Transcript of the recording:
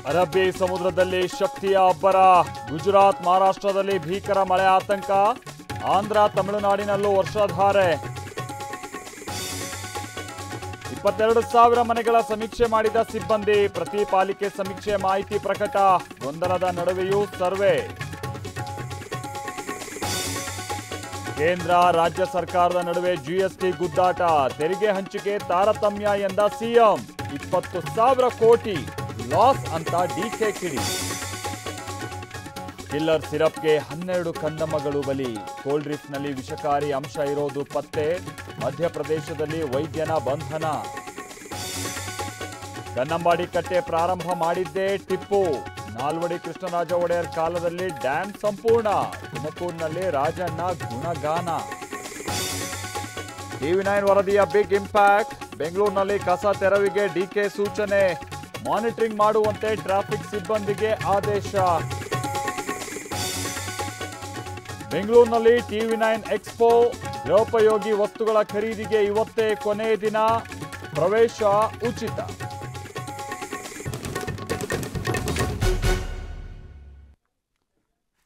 ಅರಬ್ಬಿ ಸಮುದ್ರದಲ್ಲಿ ಶಕ್ತಿಯ ಅಬ್ಬರ. ಗುಜರಾತ್ ಮಹಾರಾಷ್ಟ್ರದಲ್ಲಿ ಭೀಕರ ಮಳೆ ಆತಂಕ. ಆಂಧ್ರ ತಮಿಳುನಾಡಿನಲ್ಲೂ ವರ್ಷಧಾರೆ. 22,000 ಮನೆಗಳ ಸಮೀಕ್ಷೆ ಮಾಡಿದ ಸಿಬ್ಬಂದಿ. ಪ್ರತಿ ಪಾಲಿಕೆ ಸಮೀಕ್ಷೆ ಮಾಹಿತಿ ಪ್ರಕಟ. ಗೊಂದಲದ ನಡುವೆಯೂ ಸರ್ವೆ. ಕೇಂದ್ರ ರಾಜ್ಯ ಸರ್ಕಾರದ ನಡುವೆ ಜಿಎಸ್ಟಿ ಗುದ್ದಾಟ. ತೆರಿಗೆ ಹಂಚಿಕೆ ತಾರತಮ್ಯ ಎಂದ ಸಿಎಂ. 20,000 ಕೋಟಿ ಲಾಸ್ ಅಂತ ಡಿಕೆ ಕಿಡಿ. ಕಿಲ್ಲರ್ ಸಿರಪ್ಗೆ 12 ಕಂದಮ್ಮಗಳು ಬಲಿ. ಕೋಲ್ಡ್ ಡ್ರಿಂಕ್ನಲ್ಲಿ ವಿಷಕಾರಿ ಅಂಶ ಇರೋದು ಪತ್ತೆ. ಮಧ್ಯಪ್ರದೇಶದಲ್ಲಿ ವೈದ್ಯನ ಬಂಧನ. ಕನ್ನಂಬಾಡಿ ಕಟ್ಟೆ ಪ್ರಾರಂಭ ಮಾಡಿದ್ದೇ ಟಿಪ್ಪು. ನಾಲ್ವಡಿ ಕೃಷ್ಣರಾಜ ಒಡೆಯರ್ ಕಾಲದಲ್ಲಿ ಡ್ಯಾಂ ಸಂಪೂರ್ಣ. ತುಮಕೂರಿನಲ್ಲಿ ರಾಜಣ್ಣ ಗುಣಗಾನ. ಟಿವಿ9 ವರದಿಯ ಬಿಗ್ ಇಂಪ್ಯಾಕ್ಟ್. ಬೆಂಗಳೂರಿನಲ್ಲಿ ಕಸ ತೆರವಿಗೆ ಡಿಕೆ ಸೂಚನೆ. ಮಾನಿಟರಿಂಗ್ ಮಾಡುವಂತೆ ಟ್ರಾಫಿಕ್ ಸಿಬ್ಬಂದಿಗೆ ಆದೇಶ. ಬೆಂಗಳೂರಿನಲ್ಲಿ ಟಿವಿ9 ಎಕ್ಸ್ಪೋ. ಗೃಹೋಪಯೋಗಿ ವಸ್ತುಗಳ ಖರೀದಿಗೆ ಇವತ್ತೇ ಕೊನೆಯ ದಿನ. ಪ್ರವೇಶ ಉಚಿತ.